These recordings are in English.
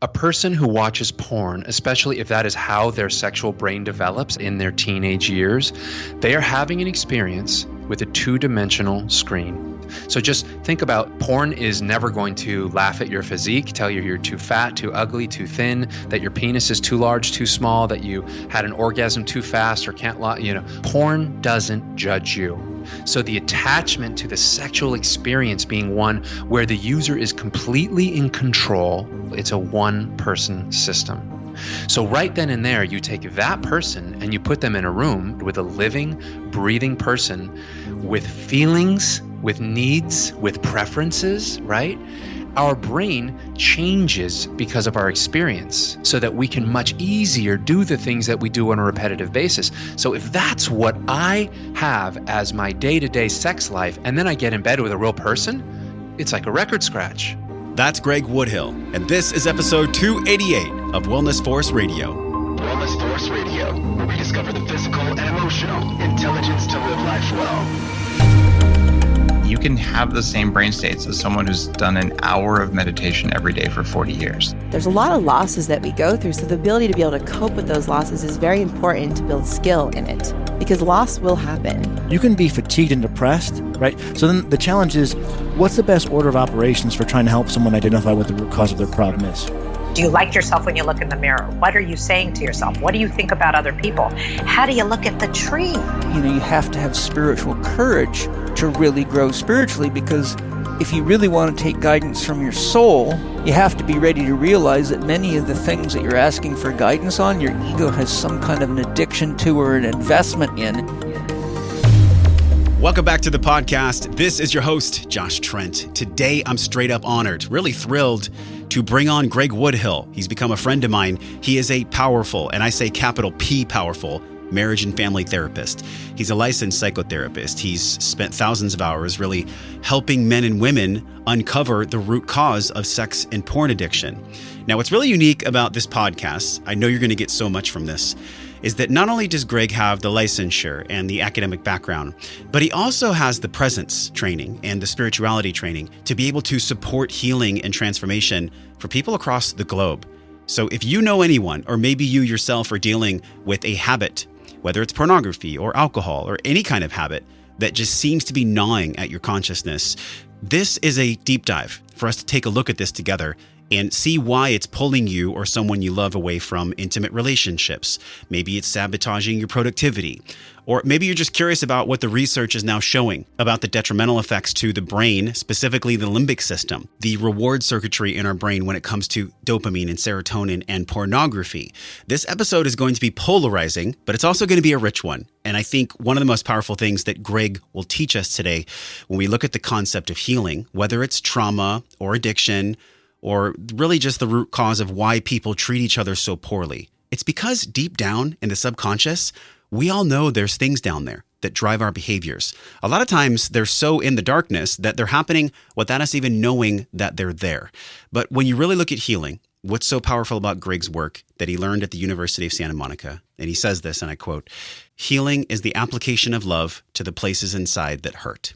A person who watches porn, especially if that is how their sexual brain develops in their teenage years, they are having an experience with a two-dimensional screen. So just think about porn is never going to laugh at your physique, tell you you're too fat, too ugly, too thin, that your penis is too large, too small, that you had an orgasm too fast or can't, porn doesn't judge you. So the attachment to the sexual experience being one where the user is completely in control, it's a one-person system. So right then and there, you take that person and you put them in a room with a living, breathing person with feelings, with needs, with preferences, right? Our brain changes because of our experience so that we can much easier do the things that we do on a repetitive basis. So if that's what I have as my day-to-day sex life, and then I get in bed with a real person, it's like a record scratch. That's Greg Woodhill, and this is episode 288 of Wellness Force Radio. Wellness Force Radio, where we discover the physical and emotional intelligence to live life well. You can have the same brain states as someone who's done an hour of meditation every day for 40 years. There's a lot of losses that we go through, so the ability to be able to cope with those losses is very important to build skill in it, because loss will happen. You can be fatigued and depressed, right? So then the challenge is, what's the best order of operations for trying to help someone identify what the root cause of their problem is? Do you like yourself when you look in the mirror? What are you saying to yourself? What do you think about other people? How do you look at the tree? You have to have spiritual courage to really grow spiritually, because if you really want to take guidance from your soul, you have to be ready to realize that many of the things that you're asking for guidance on, your ego has some kind of an addiction to or an investment in. Welcome back to the podcast. This is your host, Josh Trent. Today, I'm straight up honored, really thrilled to bring on Greg Woodhill. He's become a friend of mine. He is a powerful, and I say capital P powerful, marriage and family therapist. He's a licensed psychotherapist. He's spent thousands of hours really helping men and women uncover the root cause of sex and porn addiction. Now, what's really unique about this podcast, I know you're going to get so much from this, is that not only does Greg have the licensure and the academic background, but he also has the presence training and the spirituality training to be able to support healing and transformation for people across the globe. So if you know anyone, or maybe you yourself are dealing with a habit, whether it's pornography or alcohol or any kind of habit that just seems to be gnawing at your consciousness, this is a deep dive for us to take a look at this together and see why it's pulling you or someone you love away from intimate relationships. Maybe it's sabotaging your productivity. Or maybe you're just curious about what the research is now showing about the detrimental effects to the brain, specifically the limbic system, the reward circuitry in our brain when it comes to dopamine and serotonin and pornography. This episode is going to be polarizing, but it's also going to be a rich one. And I think one of the most powerful things that Greg will teach us today when we look at the concept of healing, whether it's trauma or addiction, or really just the root cause of why people treat each other so poorly. It's because deep down in the subconscious, we all know there's things down there that drive our behaviors. A lot of times they're so in the darkness that they're happening without us even knowing that they're there. But when you really look at healing, what's so powerful about Greg's work that he learned at the University of Santa Monica, and he says this, and I quote, "Healing is the application of love to the places inside that hurt."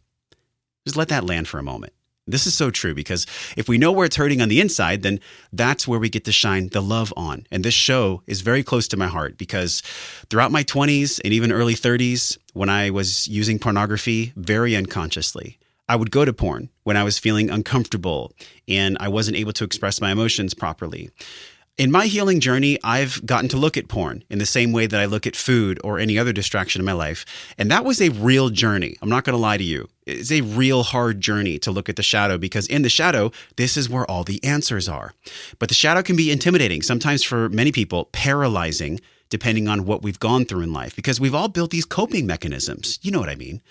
Just let that land for a moment. This is so true, because if we know where it's hurting on the inside, then that's where we get to shine the love on. And this show is very close to my heart, because throughout my 20s and even early 30s, when I was using pornography very unconsciously, I would go to porn when I was feeling uncomfortable and I wasn't able to express my emotions properly. In my healing journey, I've gotten to look at porn in the same way that I look at food or any other distraction in my life. And that was a real journey. I'm not going to lie to you. It's a real hard journey to look at the shadow, because in the shadow, this is where all the answers are. But the shadow can be intimidating, sometimes for many people, paralyzing, depending on what we've gone through in life, because we've all built these coping mechanisms. You know what I mean?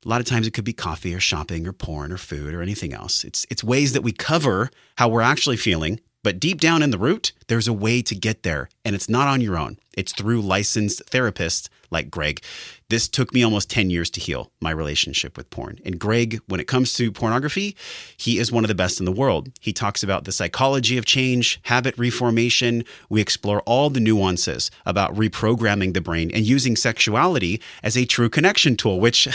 A lot of times it could be coffee or shopping or porn or food or anything else. It's ways that we cover how we're actually feeling. But deep down in the root, there's a way to get there, and it's not on your own. It's through licensed therapists like Greg. This took me almost 10 years to heal my relationship with porn. And Greg, when it comes to pornography, he is one of the best in the world. He talks about the psychology of change, habit reformation. We explore all the nuances about reprogramming the brain and using sexuality as a true connection tool, which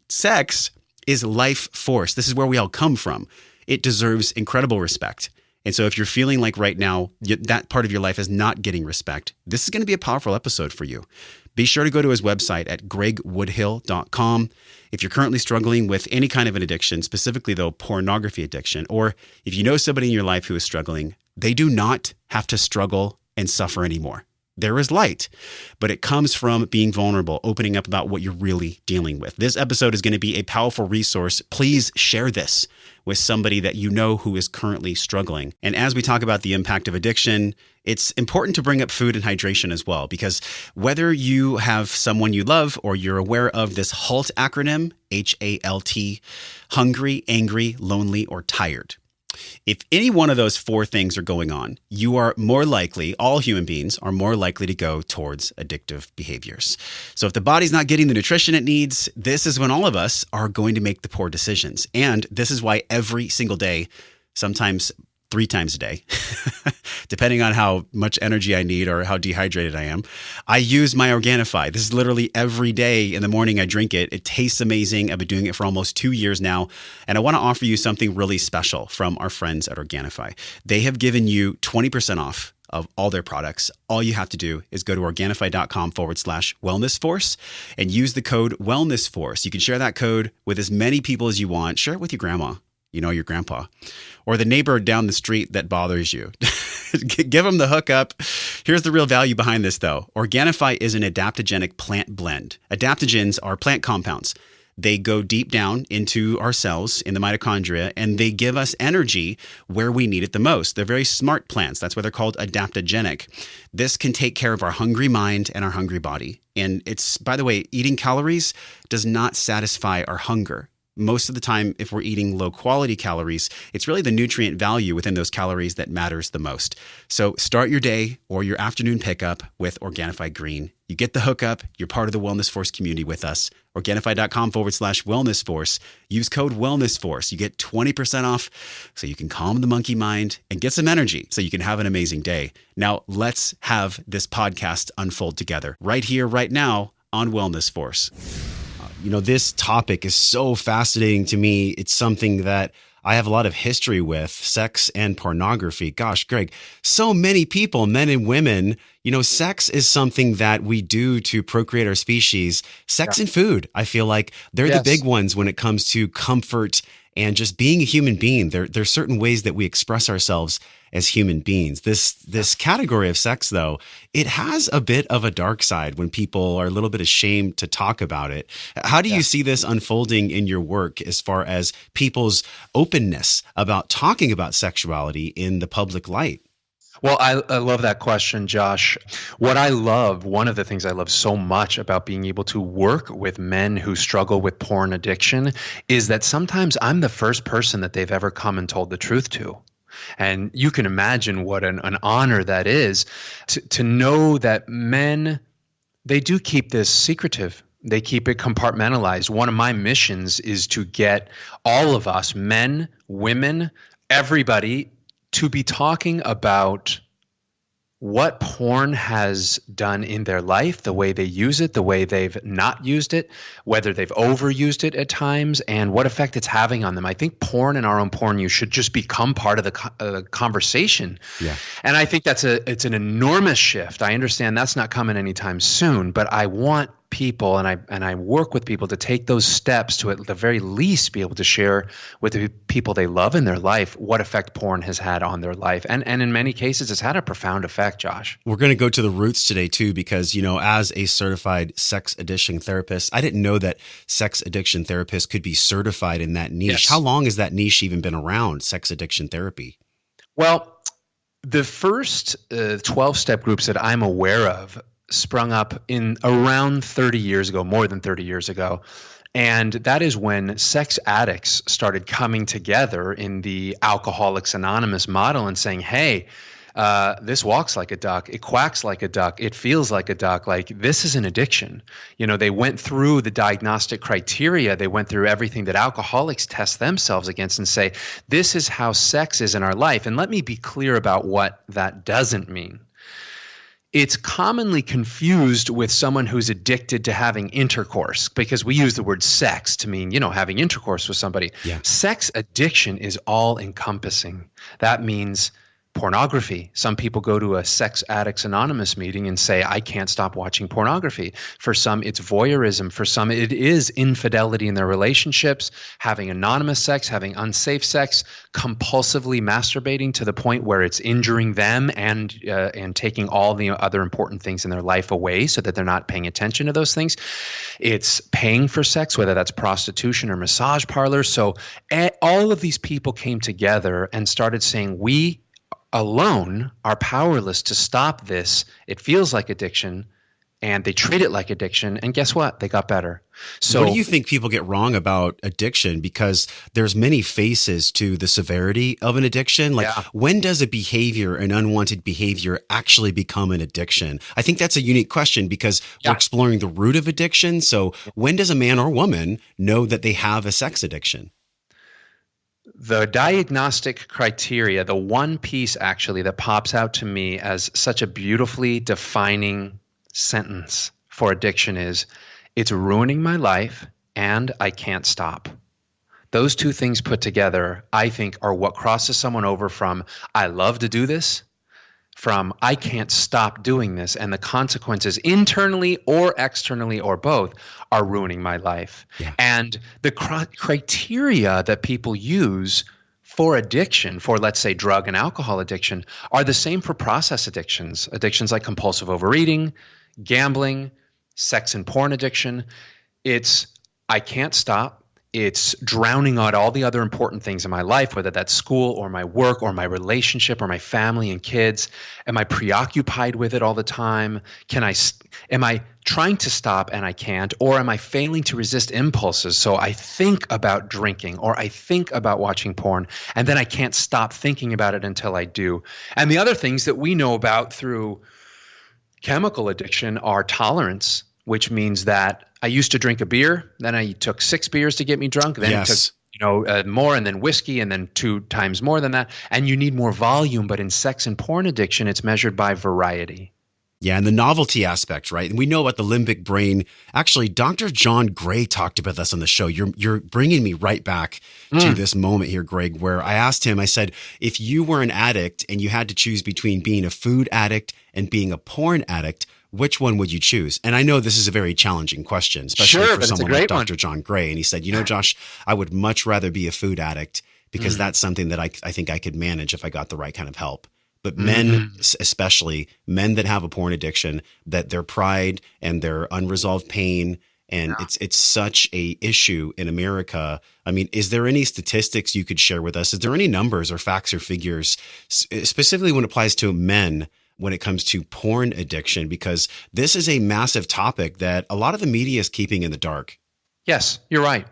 sex is life force. This is where we all come from. It deserves incredible respect. And so if you're feeling like right now that part of your life is not getting respect, this is going to be a powerful episode for you. Be sure to go to his website at gregwoodhill.com. If you're currently struggling with any kind of an addiction, specifically though pornography addiction, or if you know somebody in your life who is struggling, they do not have to struggle and suffer anymore. There is light, but it comes from being vulnerable, opening up about what you're really dealing with. This episode is going to be a powerful resource. Please share this with somebody that you know who is currently struggling. And as we talk about the impact of addiction, it's important to bring up food and hydration as well, because whether you have someone you love or you're aware of this HALT acronym, HALT, hungry, angry, lonely, or tired. If any one of those four things are going on, you are more likely, all human beings are more likely to go towards addictive behaviors. So if the body's not getting the nutrition it needs, this is when all of us are going to make the poor decisions. And this is why every single day, sometimes 3 times a day, depending on how much energy I need or how dehydrated I am, I use my Organifi. This is literally every day in the morning I drink it. It tastes amazing. I've been doing it for almost 2 years now. And I want to offer you something really special from our friends at Organifi. They have given you 20% off of all their products. All you have to do is go to Organifi.com/wellnessforce and use the code wellnessforce. You can share that code with as many people as you want. Share it with your grandma, your grandpa, or the neighbor down the street that bothers you. Give them the hookup. Here's the real value behind this, though. Organifi is an adaptogenic plant blend. Adaptogens are plant compounds. They go deep down into our cells in the mitochondria, and they give us energy where we need it the most. They're very smart plants. That's why they're called adaptogenic. This can take care of our hungry mind and our hungry body. And it's, by the way, eating calories does not satisfy our hunger. Most of the time, if we're eating low quality calories, it's really the nutrient value within those calories that matters the most. So start your day or your afternoon pickup with Organifi Green. You get the hookup. You're part of the Wellness Force community with us. Organifi.com/wellnessforce. Use code wellnessforce. You get 20% off so you can calm the monkey mind and get some energy so you can have an amazing day. Now, let's have this podcast unfold together right here, right now on Wellness Force. This topic is so fascinating to me. It's something that I have a lot of history with, sex and pornography. Gosh, Greg, so many people, men and women, sex is something that we do to procreate our species. Sex and food, I feel like they're the big ones when it comes to comfort and just being a human being. There's certain ways that we express ourselves as human beings. This category of sex, though, it has a bit of a dark side when people are a little bit ashamed to talk about it. How do you see this unfolding in your work as far as people's openness about talking about sexuality in the public light? Well, I love that question, Josh. One of the things I love so much about being able to work with men who struggle with porn addiction is that sometimes I'm the first person that they've ever come and told the truth to. And you can imagine what an honor that is to know that men, they do keep this secretive. They keep it compartmentalized. One of my missions is to get all of us, men, women, everybody, to be talking about what porn has done in their life, the way they use it, the way they've not used it, whether they've overused it at times, and what effect it's having on them. I think porn and our own porn use should just become part of the conversation. Yeah. And I think it's an enormous shift. I understand that's not coming anytime soon, but I want people and I work with people to take those steps to at the very least be able to share with the people they love in their life what effect porn has had on their life. And in many cases, it's had a profound effect, Josh. We're going to go to the roots today too, because, as a certified sex addiction therapist, I didn't know that sex addiction therapists could be certified in that niche. Yes. How long has that niche even been around, sex addiction therapy? Well, the first 12-step groups that I'm aware of sprung up in around 30 years ago, more than 30 years ago. And that is when sex addicts started coming together in the Alcoholics Anonymous model and saying, hey, this walks like a duck, it quacks like a duck, it feels like a duck, like this is an addiction. They went through the diagnostic criteria, they went through everything that alcoholics test themselves against and say, this is how sex is in our life. And let me be clear about what that doesn't mean. It's commonly confused with someone who's addicted to having intercourse, because we use the word sex to mean, having intercourse with somebody. Yeah. Sex addiction is all encompassing. That means pornography. Some people go to a Sex Addicts Anonymous meeting and say, I can't stop watching pornography. For some, it's voyeurism. For some, it is infidelity in their relationships, having anonymous sex, having unsafe sex, compulsively masturbating to the point where it's injuring them and taking all the other important things in their life away so that they're not paying attention to those things. It's paying for sex, whether that's prostitution or massage parlors. So all of these people came together and started saying, we alone are powerless to stop this. It feels like addiction, and they treat it like addiction. And guess what? They got better. So what do you think people get wrong about addiction? Because there's many faces to the severity of an addiction. Like, when does a behavior, an unwanted behavior, actually become an addiction? I think that's a unique question because we're exploring the root of addiction. So when does a man or woman know that they have a sex addiction? The diagnostic criteria, the one piece actually that pops out to me as such a beautifully defining sentence for addiction is, it's ruining my life and I can't stop. Those two things put together, I think, are what crosses someone over from, I love to do this, from I can't stop doing this, and the consequences internally or externally or both are ruining my life. Yeah. And the criteria that people use for addiction, for let's say drug and alcohol addiction, are the same for process addictions like compulsive overeating, gambling, sex and porn addiction. It's I can't stop. It's drowning out all the other important things in my life, whether that's school or my work or my relationship or my family and kids. Am I preoccupied with it all the time? Am I trying to stop and I can't? Or am I failing to resist impulses? So I think about drinking or I think about watching porn, and then I can't stop thinking about it until I do. And the other things that we know about through chemical addiction are tolerance, which means that I used to drink a beer, then I took 6 beers to get me drunk, then Yes. took more, and then whiskey, and then 2 times more than that. And you need more volume. But in sex and porn addiction, it's measured by variety. Yeah, and the novelty aspect, right? And we know about the limbic brain. Actually, Dr. John Gray talked about this on the show. You're bringing me right back to this moment here, Greg, where I asked him, I said, if you were an addict and you had to choose between being a food addict and being a porn addict, which one would you choose? And I know this is a very challenging question, especially for someone like Dr. John Gray. And he said, Josh, I would much rather be a food addict because that's something that I think I could manage if I got the right kind of help. But men, especially men that have a porn addiction, that their pride and their unresolved pain, and it's such a issue in America. I mean, is there any statistics you could share with us? Is there any numbers or facts or figures, specifically when it applies to men, when it comes to porn addiction? Because this is a massive topic that a lot of the media is keeping in the dark. Yes, you're right.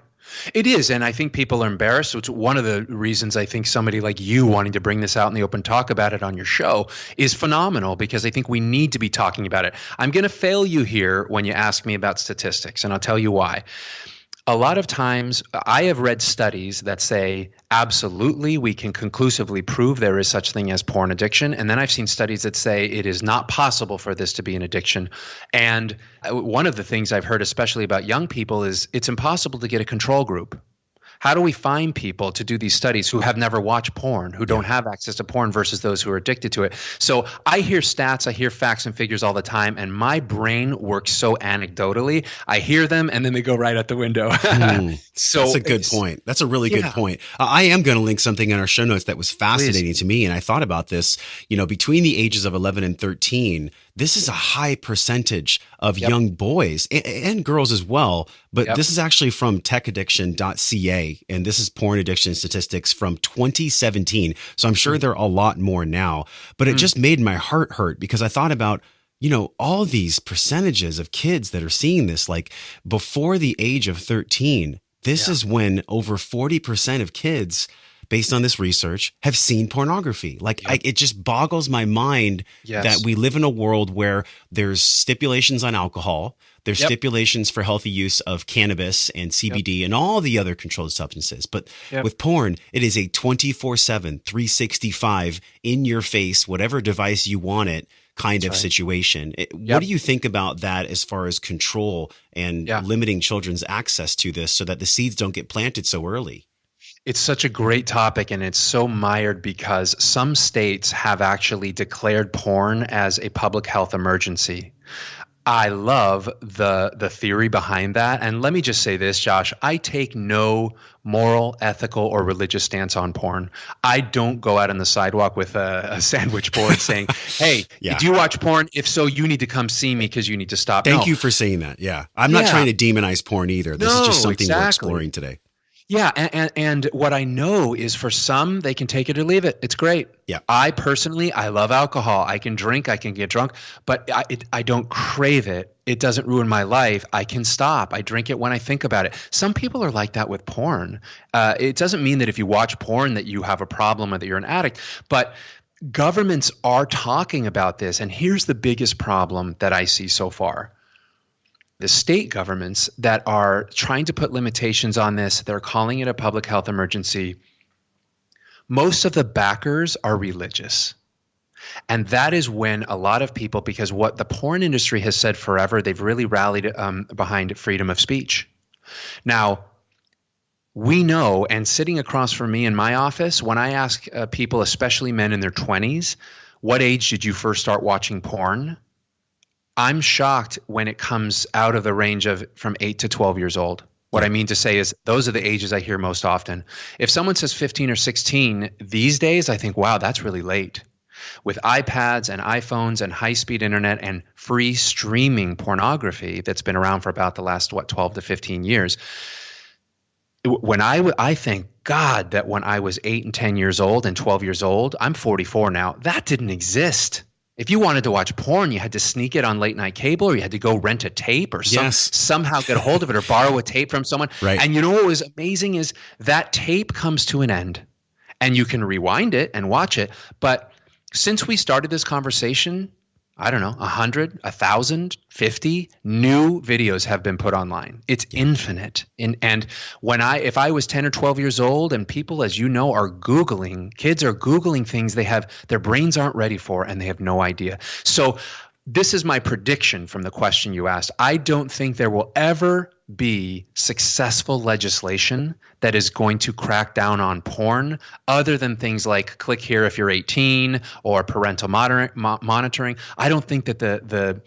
It is. And I think people are embarrassed. So it's one of the reasons I think somebody like you wanting to bring this out in the open, talk about it on your show, is phenomenal, because I think we need to be talking about it. I'm going to fail you here when you ask me about statistics, and I'll tell you why. A lot of times I have read studies that say, absolutely, we can conclusively prove there is such thing as porn addiction. And then I've seen studies that say it is not possible for this to be an addiction. And one of the things I've heard, especially about young people, is it's impossible to get a control group. How do we find people to do these studies who have never watched porn, who don't have access to porn versus those who are addicted to it? So I hear stats, I hear facts and figures all the time, and my brain works so anecdotally. I hear them and then they go right out the window. So that's a good point. That's a really good point. I am going to link something in our show notes that was fascinating to me. And I thought about this, between the ages of 11 and 13, this is a high percentage of young boys and girls as well. But this is actually from techaddiction.ca. And this is porn addiction statistics from 2017. So I'm sure there are a lot more now. But it just made my heart hurt because I thought about, all these percentages of kids that are seeing this, like before the age of 13. This is when over 40% of kids, based on this research, have seen pornography. It just boggles my mind that we live in a world where there's stipulations on alcohol, there's stipulations for healthy use of cannabis and CBD and all the other controlled substances. But with porn, it is a 24/7, 365 in your face, whatever device you want it, kind of situation. What do you think about that as far as control and limiting children's access to this so that the seeds don't get planted so early? It's such a great topic, and it's so mired because some states have actually declared porn as a public health emergency. I love the theory behind that. And let me just say this, Josh, I take no moral, ethical, or religious stance on porn. I don't go out on the sidewalk with a sandwich board saying, hey, do you watch porn? If so, you need to come see me because you need to stop. Thank you for saying that. Yeah. I'm not trying to demonize porn either. This is just something we're exploring today. Yeah, and what I know is for some, they can take it or leave it. It's great. Yeah. I personally, I love alcohol. I can drink, I can get drunk, but I don't crave it. It doesn't ruin my life. I can stop. I drink it when I think about it. Some people are like that with porn. It doesn't mean that if you watch porn that you have a problem or that you're an addict, but governments are talking about this. And here's the biggest problem that I see so far. The state governments that are trying to put limitations on this, they're calling it a public health emergency. Most of the backers are religious. And that is when a lot of people, because what the porn industry has said forever, they've really rallied behind freedom of speech. Now, we know, and sitting across from me in my office, when I ask people, especially men in their 20s, what age did you first start watching porn? I'm shocked when it comes out of the range of from 8 to 12 years old. What I mean to say is those are the ages I hear most often. If someone says 15 or 16 these days, I think, wow, that's really late. With iPads and iPhones and high-speed internet and free streaming pornography that's been around for about the last, 12 to 15 years, when I thank God that when I was 8 and 10 years old and 12 years old, I'm 44 now, that didn't exist. If you wanted to watch porn, you had to sneak it on late night cable, or you had to go rent a tape or somehow get a hold of it or borrow a tape from someone. Right. And you know what was amazing is that tape comes to an end and you can rewind it and watch it. But since we started this conversation, I don't know, 100, 1,000, 50 new videos have been put online. It's infinite. And if I was 10 or 12 years old and people, as you know, are Googling, kids are Googling things their brains aren't ready for and they have no idea. So this is my prediction from the question you asked. I don't think there will ever be successful legislation that is going to crack down on porn other than things like click here if you're 18 or parental monitoring. I don't think that the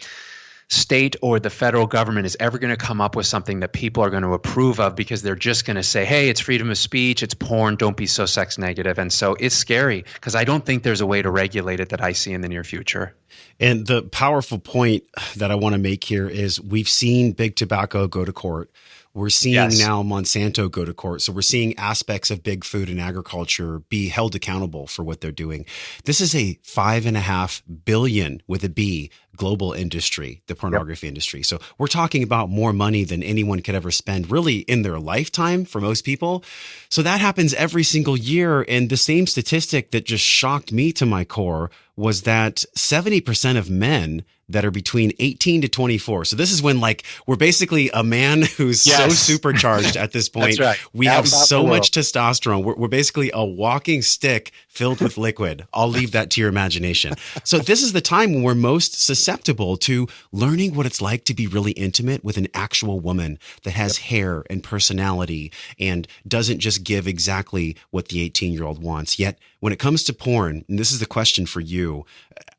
state or the federal government is ever going to come up with something that people are going to approve of because they're just going to say, hey, it's freedom of speech, it's porn, don't be so sex negative. And so it's scary because I don't think there's a way to regulate it that I see in the near future. And the powerful point that I want to make here is we've seen big tobacco go to court. We're seeing now Monsanto go to court. So we're seeing aspects of big food and agriculture be held accountable for what they're doing. This is a $5.5 billion with a B global industry, the pornography industry. So we're talking about more money than anyone could ever spend really in their lifetime for most people. So that happens every single year. And the same statistic that just shocked me to my core was that 70% of men that are between 18 to 24. So this is when we're basically a man who's so supercharged at this point. That's right. We have so much testosterone. We're basically a walking stick filled with liquid. I'll leave that to your imagination. So this is the time when we're most susceptible to learning what it's like to be really intimate with an actual woman that has hair and personality and doesn't just give exactly what the 18-year-old wants. Yet when it comes to porn, and this is the question for you,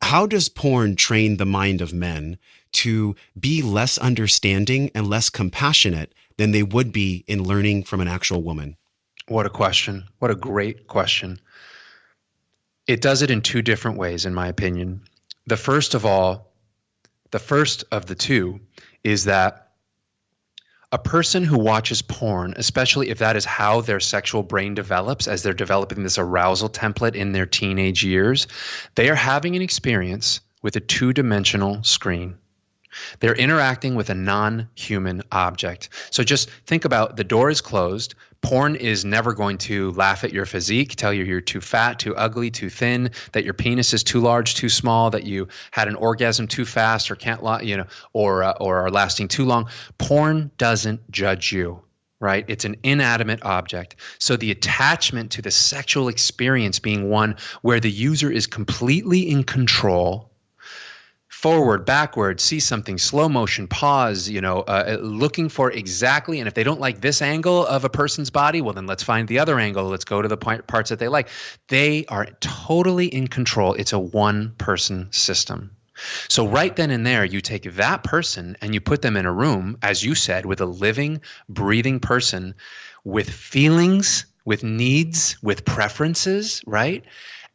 how does porn train the mind of men to be less understanding and less compassionate than they would be in learning from an actual woman? What a question. What a great question. It does it in two different ways, in my opinion. The first of the two is that a person who watches porn, especially if that is how their sexual brain develops as they're developing this arousal template in their teenage years, they are having an experience with a two-dimensional screen. They're interacting with a non-human object. So just think about the door is closed. Porn is never going to laugh at your physique, tell you you're too fat, too ugly, too thin, that your penis is too large, too small, that you had an orgasm too fast or can't, or are lasting too long. Porn doesn't judge you, right? It's an inanimate object. So the attachment to the sexual experience being one where the user is completely in control, forward, backward, see something, slow motion, pause, looking for exactly. And if they don't like this angle of a person's body, well, then let's find the other angle. Let's go to the parts that they like. They are totally in control. It's a one-person system. So right then and there, you take that person and you put them in a room, as you said, with a living, breathing person with feelings, with needs, with preferences, right?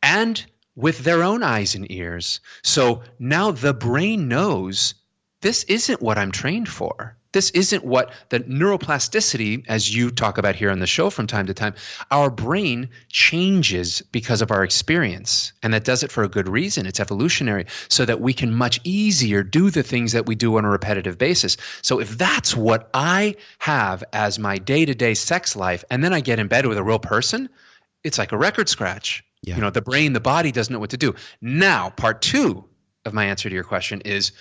And with their own eyes and ears. So now the brain knows this isn't what I'm trained for. This isn't what the neuroplasticity, as you talk about here on the show from time to time, our brain changes because of our experience. And that does it for a good reason. It's evolutionary, so that we can much easier do the things that we do on a repetitive basis. So if that's what I have as my day-to-day sex life, and then I get in bed with a real person, it's like a record scratch. Yeah. The brain, the body doesn't know what to do. Now, part two of my answer to your question is,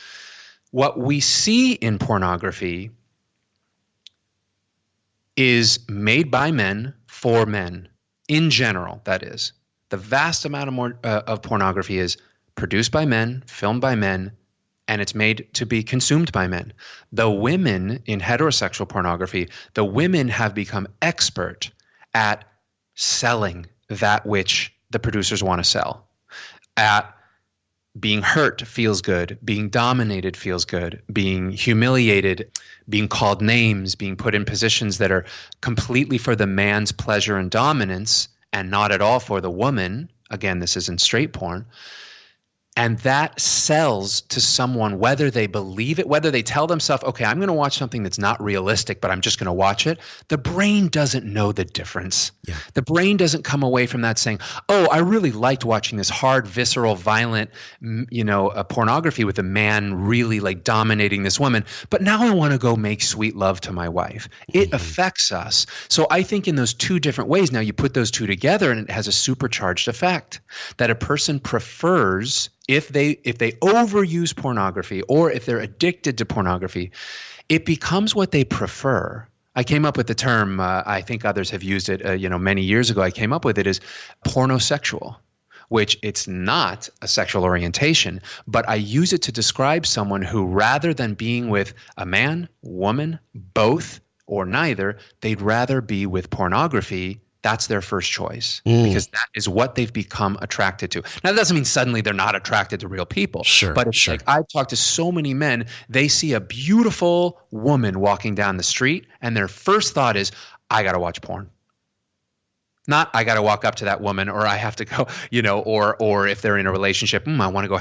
what we see in pornography is made by men for men, in general, that is. The vast amount of pornography is produced by men, filmed by men, and it's made to be consumed by men. The women in heterosexual pornography, the women have become expert at selling that which the producers want to sell, at being hurt feels good, being dominated feels good, being humiliated, being called names, being put in positions that are completely for the man's pleasure and dominance and not at all for the woman. Again, this isn't straight porn. And that sells to someone, whether they believe it, whether they tell themselves, okay, I'm going to watch something that's not realistic, but I'm just going to watch it. The brain doesn't know the difference. Yeah. The brain doesn't come away from that saying, oh, I really liked watching this hard, visceral, violent, pornography with a man really like dominating this woman, but now I want to go make sweet love to my wife. It affects us. So I think in those two different ways, now you put those two together and it has a supercharged effect that a person prefers. If they overuse pornography, or if they're addicted to pornography, it becomes what they prefer. I came up with the term, I think others have used it, many years ago. I came up with it as pornosexual, which it's not a sexual orientation, but I use it to describe someone who, rather than being with a man, woman, both, or neither, they'd rather be with pornography. That's their first choice because that is what they've become attracted to. Now, that doesn't mean suddenly they're not attracted to real people. Sure, but it's like I've talked to so many men, they see a beautiful woman walking down the street and their first thought is, I got to watch porn. Not I got to walk up to that woman, or I have to go, or if they're in a relationship, I want to go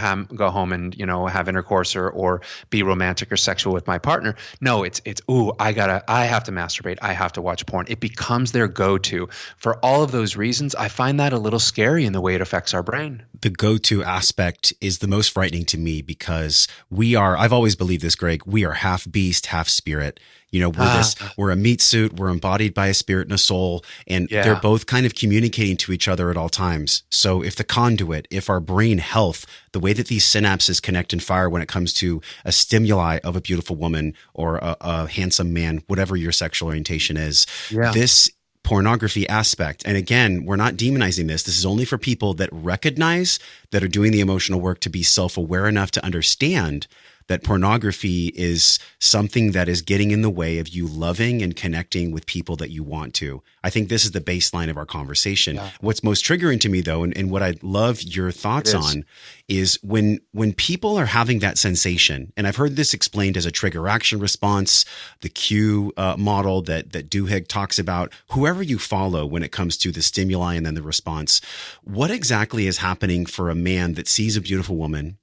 home and, have intercourse or be romantic or sexual with my partner. No, it's I have to masturbate. I have to watch porn. It becomes their go-to. For all of those reasons, I find that a little scary in the way it affects our brain. The go-to aspect is the most frightening to me because I've always believed this, Greg, we are half beast, half spirit. We're a meat suit, we're embodied by a spirit and a soul, and they're both kind of communicating to each other at all times. So if our brain health, the way that these synapses connect and fire when it comes to a stimuli of a beautiful woman or a handsome man, whatever your sexual orientation is, this pornography aspect. And again, we're not demonizing this. This is only for people that recognize, that are doing the emotional work to be self-aware enough to understand that pornography is something that is getting in the way of you loving and connecting with people that you want to. I think this is the baseline of our conversation. Yeah. What's most triggering to me, though, and what I'd love your thoughts on is when people are having that sensation, and I've heard this explained as a trigger action response, the cue model that Duhigg talks about, whoever you follow when it comes to the stimuli and then the response, what exactly is happening for a man that sees a beautiful woman,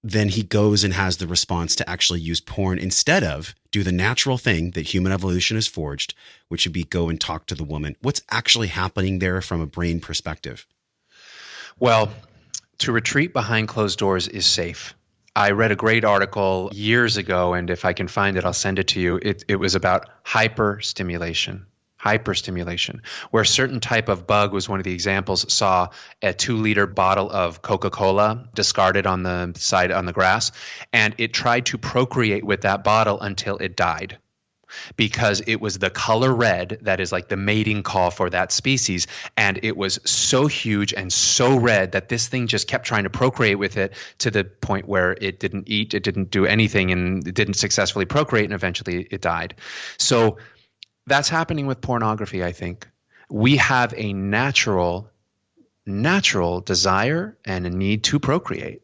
then he goes and has the response to actually use porn instead of do the natural thing that human evolution has forged, which would be go and talk to the woman. What's actually happening there from a brain perspective? Well, to retreat behind closed doors is safe. I read a great article years ago, and if I can find it, I'll send it to you. It was about hyperstimulation, where a certain type of bug was one of the examples, saw a 2-liter bottle of Coca-Cola discarded on the side on the grass, and it tried to procreate with that bottle until it died. because it was the color red that is like the mating call for that species. And it was so huge and so red that this thing just kept trying to procreate with it to the point where it didn't eat, it didn't do anything, and it didn't successfully procreate, and eventually it died. So that's happening with pornography, I think. We have a natural desire and a need to procreate.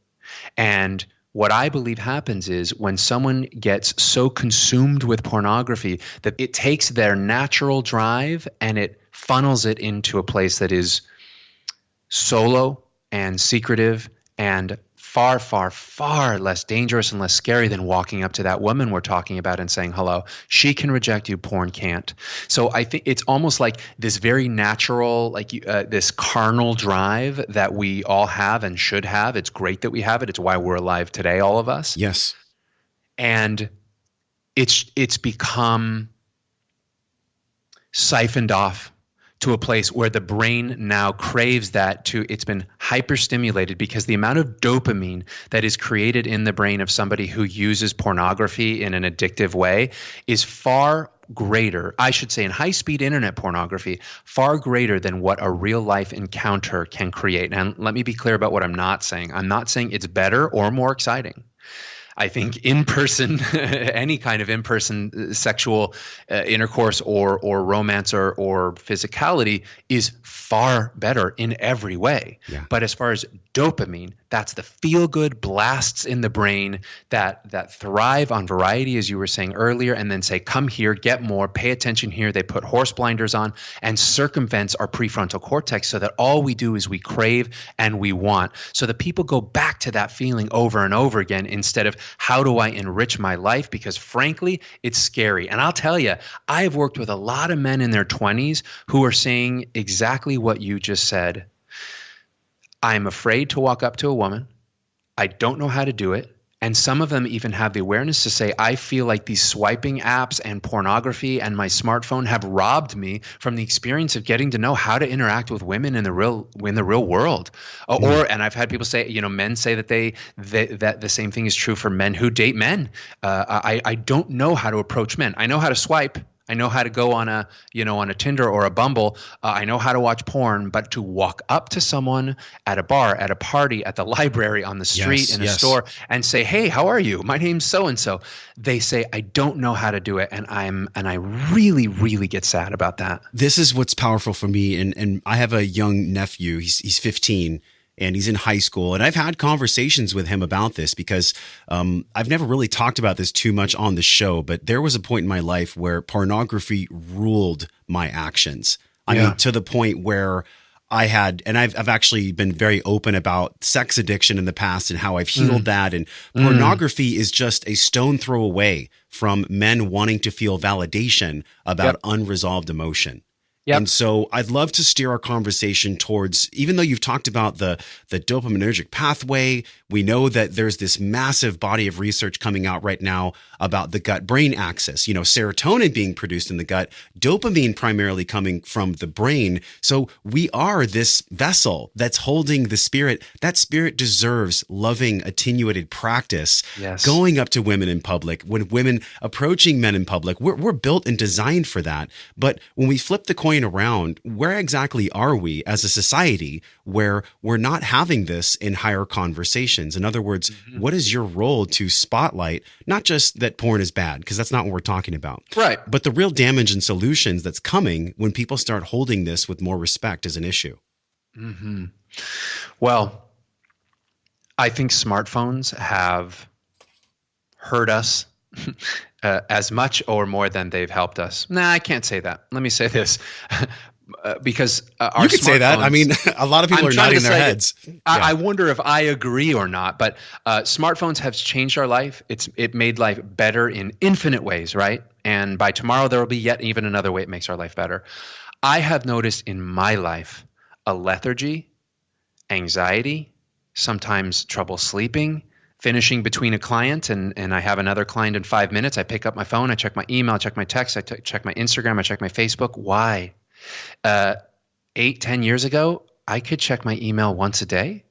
And what I believe happens is when someone gets so consumed with pornography that it takes their natural drive and it funnels it into a place that is solo and secretive and far, far, far less dangerous and less scary than walking up to that woman we're talking about and saying hello. She can reject you, porn can't. So I think it's almost like this very natural, like this carnal drive that we all have and should have. It's great that we have it. It's why we're alive today, all of us. Yes. And it's become siphoned off to a place where the brain now craves that it's been hyperstimulated, because the amount of dopamine that is created in the brain of somebody who uses pornography in an addictive way is far greater, I should say in high-speed internet pornography, far greater than what a real-life encounter can create. And let me be clear about what I'm not saying. I'm not saying it's better or more exciting. I think in-person, any kind of in-person sexual intercourse or romance or physicality is far better in every way. Yeah. But as far as dopamine, that's the feel-good blasts in the brain that thrive on variety, as you were saying earlier, and then say, come here, get more, pay attention here. They put horse blinders on and circumvents our prefrontal cortex so that all we do is we crave and we want. So that people go back to that feeling over and over again instead of how do I enrich my life? Because frankly, it's scary. And I'll tell you, I've worked with a lot of men in their 20s who are saying exactly what you just said. I'm afraid to walk up to a woman. I don't know how to do it. And some of them even have the awareness to say, I feel like these swiping apps and pornography and my smartphone have robbed me from the experience of getting to know how to interact with women in the real world. And I've had people say, men say that that the same thing is true for men who date men. I don't know how to approach men. I know how to swipe. I know how to go on a Tinder or a Bumble. I know how to watch porn, but to walk up to someone at a bar, at a party, at the library, on the street, in a store, and say, "Hey, how are you? My name's so and so." They say, "I don't know how to do it," and I really, really get sad about that. This is what's powerful for me, and I have a young nephew. He's 15. And he's in high school. And I've had conversations with him about this because I've never really talked about this too much on the show. But there was a point in my life where pornography ruled my actions. I mean, to the point where I've actually been very open about sex addiction in the past and how I've healed that. And pornography is just a stone throw away from men wanting to feel validation about unresolved emotion. Yep. And so I'd love to steer our conversation towards, even though you've talked about the dopaminergic pathway, we know that there's this massive body of research coming out right now about the gut-brain axis, serotonin being produced in the gut, dopamine primarily coming from the brain. So we are this vessel that's holding the spirit. That spirit deserves loving, attenuated practice. Yes. Going up to women in public, when women approaching men in public, we're built and designed for that. But when we flip the coin around, where exactly are we as a society where we're not having this in higher conversations? In other words, what is your role to spotlight, not just that porn is bad, because that's not what we're talking about, right? But the real damage and solutions that's coming when people start holding this with more respect as an issue. Mm-hmm. Well, I think smartphones have hurt us as much or more than they've helped us. Nah, I can't say that. Let me say this. Because our you could say that. I mean, a lot of people are nodding their heads. I wonder if I agree or not. But smartphones have changed our life. It made life better in infinite ways, right? And by tomorrow, there will be yet even another way it makes our life better. I have noticed in my life a lethargy, anxiety, sometimes trouble sleeping, finishing between a client and I have another client in 5 minutes. I pick up my phone, I check my email, I check my text, I check my Instagram, I check my Facebook. Why? 8-10 years ago, I could check my email once a day.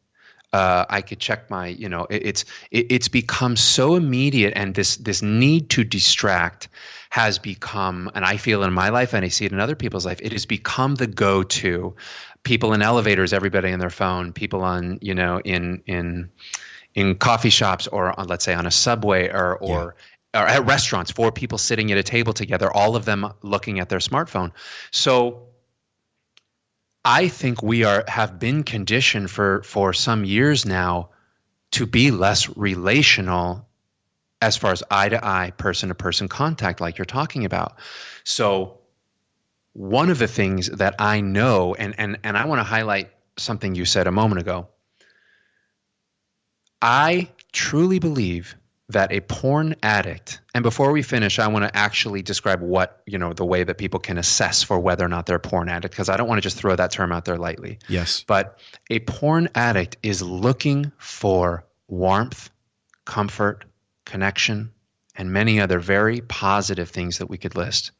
I could check my, it's become so immediate, and this need to distract has become, and I feel in my life and I see it in other people's life, it has become the go-to. People in elevators, everybody on their phone, people on, in coffee shops, or on, let's say, on a subway, or at restaurants, 4 people sitting at a table together, all of them looking at their smartphone. So I think we have been conditioned for some years now to be less relational as far as eye-to-eye, person-to-person contact, like you're talking about. So one of the things that I know, and I want to highlight something you said a moment ago. I truly believe that a porn addict, and before we finish, I want to actually describe what, the way that people can assess for whether or not they're a porn addict, because I don't want to just throw that term out there lightly. Yes. But a porn addict is looking for warmth, comfort, connection, and many other very positive things that we could list.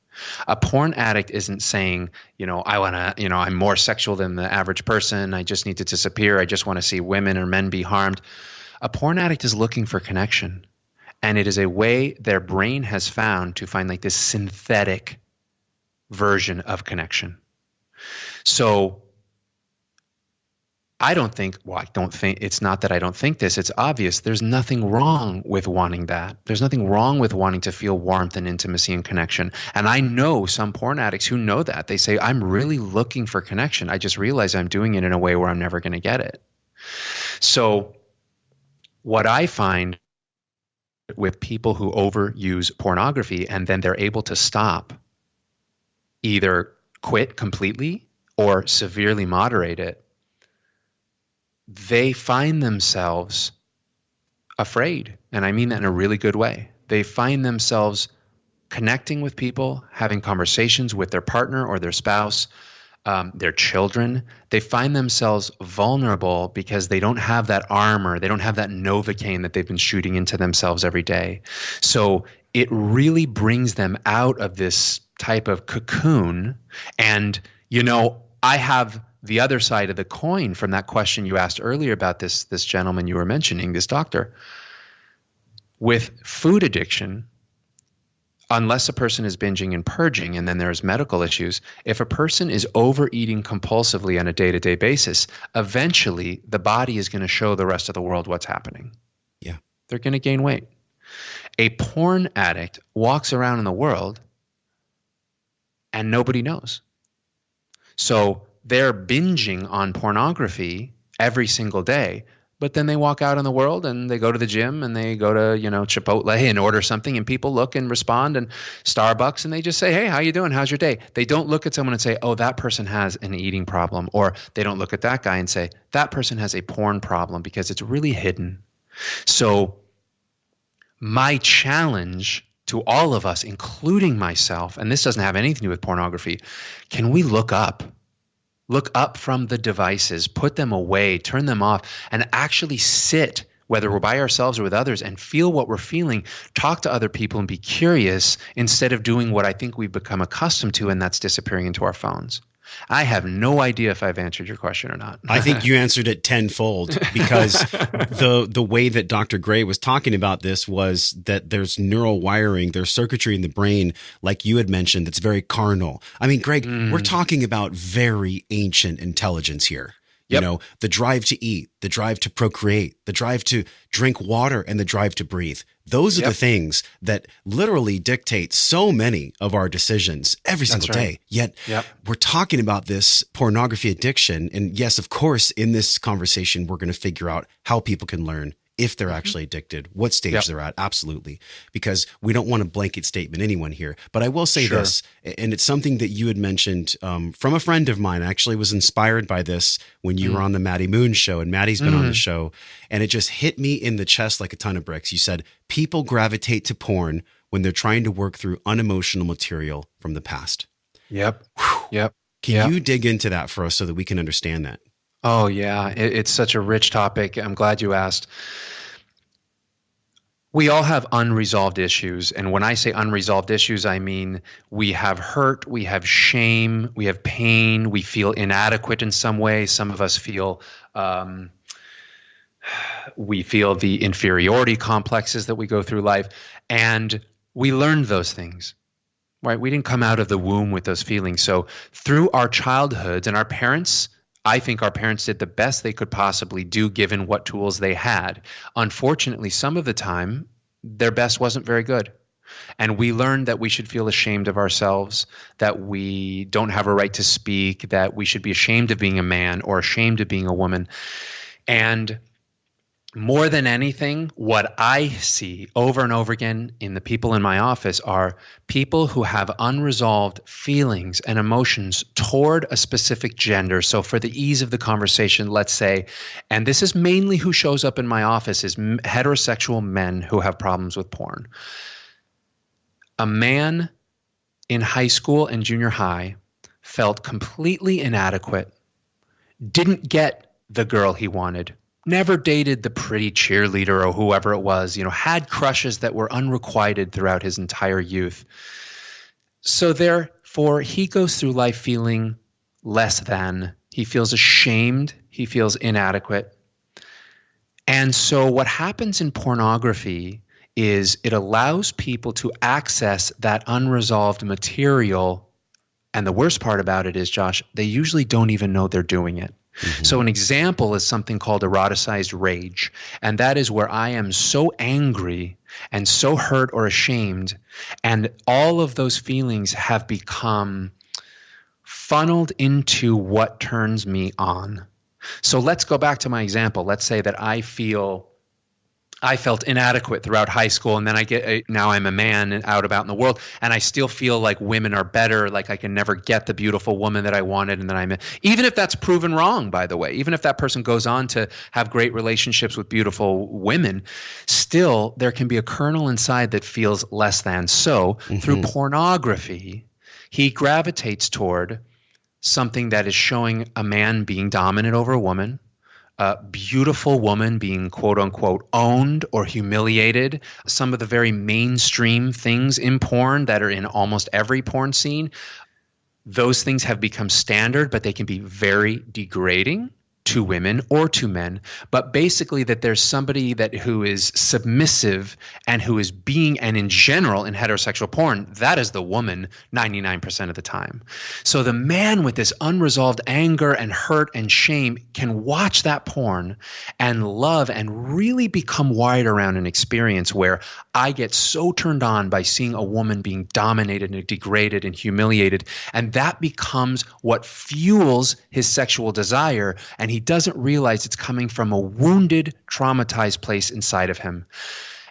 A porn addict isn't saying, I want to, I'm more sexual than the average person. I just need to disappear. I just want to see women or men be harmed. A porn addict is looking for connection. And it is a way their brain has found to find like this synthetic version of connection. So it's not that I don't think this, it's obvious. There's nothing wrong with wanting that. There's nothing wrong with wanting to feel warmth and intimacy and connection. And I know some porn addicts who know that. They say, I'm really looking for connection. I just realize I'm doing it in a way where I'm never going to get it. So what I find with people who overuse pornography and then they're able to stop, either quit completely or severely moderate it, they find themselves afraid. And I mean that in a really good way. They find themselves connecting with people, having conversations with their partner or their spouse, their children. They find themselves vulnerable because they don't have that armor. They don't have that Novocaine that they've been shooting into themselves every day. So it really brings them out of this type of cocoon. And, I have the other side of the coin from that question you asked earlier about this gentleman you were mentioning, this doctor. With food addiction, unless a person is binging and purging, and then there's medical issues, if a person is overeating compulsively on a day-to-day basis, eventually the body is going to show the rest of the world what's happening. Yeah. They're going to gain weight. A porn addict walks around in the world and nobody knows. So they're binging on pornography every single day, but then they walk out in the world and they go to the gym and they go to, Chipotle and order something, and people look and respond, and Starbucks, and they just say, hey, how you doing? How's your day? They don't look at someone and say, oh, that person has an eating problem. Or they don't look at that guy and say, that person has a porn problem, because it's really hidden. So my challenge to all of us, including myself, and this doesn't have anything to do with pornography, can we look up? Look up from the devices, put them away, turn them off, and actually sit, whether we're by ourselves or with others, and feel what we're feeling, talk to other people and be curious, instead of doing what I think we've become accustomed to, and that's disappearing into our phones. I have no idea if I've answered your question or not. I think you answered it tenfold, because the way that Dr. Gray was talking about this was that there's neural wiring, there's circuitry in the brain, like you had mentioned, that's very carnal. I mean, Greg, we're talking about very ancient intelligence here. Yep. The drive to eat, the drive to procreate, the drive to drink water, and the drive to breathe. Those are the things that literally dictate so many of our decisions every single day. Yet we're talking about this pornography addiction. And yes, of course, in this conversation, we're going to figure out how people can learn if they're actually addicted, what stage they're at. Absolutely. Because we don't want a blanket statement anyone here. But I will say this, and it's something that you had mentioned from a friend of mine. I actually was inspired by this when you were on the Maddie Moon show, and Maddie's been on the show, and it just hit me in the chest like a ton of bricks. You said, people gravitate to porn when they're trying to work through unemotional material from the past. Yep. Can you dig into that for us so that we can understand that? Oh, yeah. It's such a rich topic. I'm glad you asked. We all have unresolved issues. And when I say unresolved issues, I mean we have hurt, we have shame, we have pain, we feel inadequate in some way. Some of us feel We feel the inferiority complexes that we go through life, and we learned those things, right? We didn't come out of the womb with those feelings. So through our childhoods, and our parents, I think our parents did the best they could possibly do given what tools they had. Unfortunately, some of the time, their best wasn't very good. And we learned that we should feel ashamed of ourselves, that we don't have a right to speak, that we should be ashamed of being a man or ashamed of being a woman. And more than anything, what I see over and over again in the people in my office are people who have unresolved feelings and emotions toward a specific gender. So for the ease of the conversation, let's say, and this is mainly who shows up in my office, is heterosexual men who have problems with porn. A man in high school and junior high felt completely inadequate, didn't get the girl he wanted, never dated the pretty cheerleader or whoever it was, had crushes that were unrequited throughout his entire youth. So therefore, he goes through life feeling less than. He feels ashamed. He feels inadequate. And so what happens in pornography is it allows people to access that unresolved material. And the worst part about it is, Josh, they usually don't even know they're doing it. Mm-hmm. So an example is something called eroticized rage. And that is where I am so angry and so hurt or ashamed, and all of those feelings have become funneled into what turns me on. So let's go back to my example. Let's say that I felt inadequate throughout high school, and then now I'm a man and out about in the world, and I still feel like women are better, like I can never get the beautiful woman that I wanted, and then even if that's proven wrong, by the way, even if that person goes on to have great relationships with beautiful women, still there can be a kernel inside that feels less than. So through pornography, he gravitates toward something that is showing a man being dominant over a woman, a beautiful woman being quote unquote owned or humiliated. Some of the very mainstream things in porn that are in almost every porn scene, those things have become standard, but they can be very degrading to women or to men. But basically that there's somebody who is submissive and who is being, and in general in heterosexual porn, that is the woman 99% of the time. So the man with this unresolved anger and hurt and shame can watch that porn and love and really become wired around an experience where I get so turned on by seeing a woman being dominated and degraded and humiliated. And that becomes what fuels his sexual desire. And he doesn't realize it's coming from a wounded, traumatized place inside of him.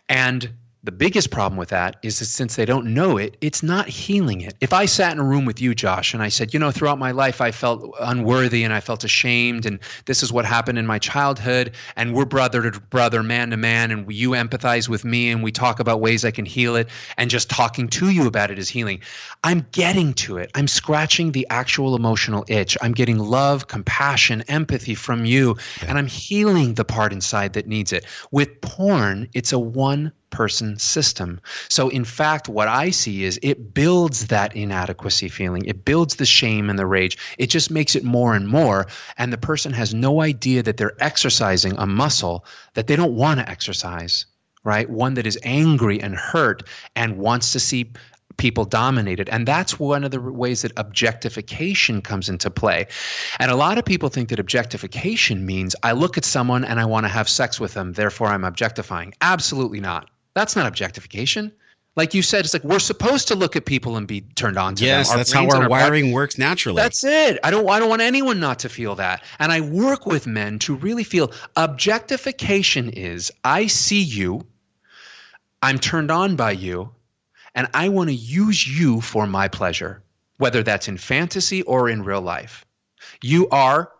And the biggest problem with that is that since they don't know it, it's not healing it. If I sat in a room with you, Josh, and I said, throughout my life I felt unworthy and I felt ashamed, and this is what happened in my childhood, and we're brother to brother, man to man, and you empathize with me and we talk about ways I can heal it, and just talking to you about it is healing. I'm getting to it. I'm scratching the actual emotional itch. I'm getting love, compassion, empathy from you, and I'm healing the part inside that needs it. With porn, it's a one-person system. So in fact, what I see is it builds that inadequacy feeling. It builds the shame and the rage. It just makes it more and more. And the person has no idea that they're exercising a muscle that they don't want to exercise, right? One that is angry and hurt and wants to see people dominated. And that's one of the ways that objectification comes into play. And a lot of people think that objectification means I look at someone and I want to have sex with them, therefore I'm objectifying. Absolutely not. That's not objectification. Like you said, it's like we're supposed to look at people and be turned on to them. Yes, that's how our wiring works naturally. That's it. I don't want anyone not to feel that. And I work with men to really feel objectification is I see you, I'm turned on by you, and I want to use you for my pleasure, whether that's in fantasy or in real life. You are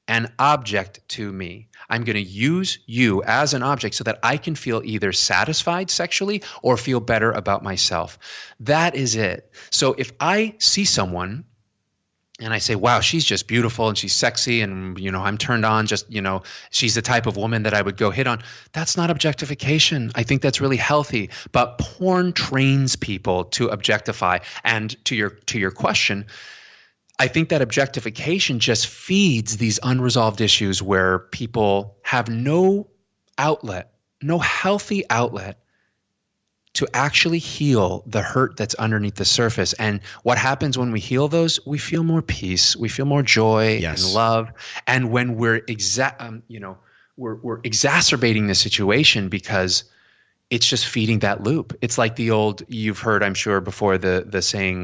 an object to me. I'm going to use you as an object so that I can feel either satisfied sexually or feel better about myself. That is it. So if I see someone and I say, wow, she's just beautiful and she's sexy and, I'm turned on, she's the type of woman that I would go hit on. That's not objectification. I think that's really healthy. But porn trains people to objectify. And to your question, I think that objectification just feeds these unresolved issues where people have no outlet, no healthy outlet to actually heal the hurt that's underneath the surface. And what happens when we heal those? We feel more peace, we feel more joy and love. And when we're we're exacerbating the situation because it's just feeding that loop. It's like the old, you've heard, I'm sure, before the saying,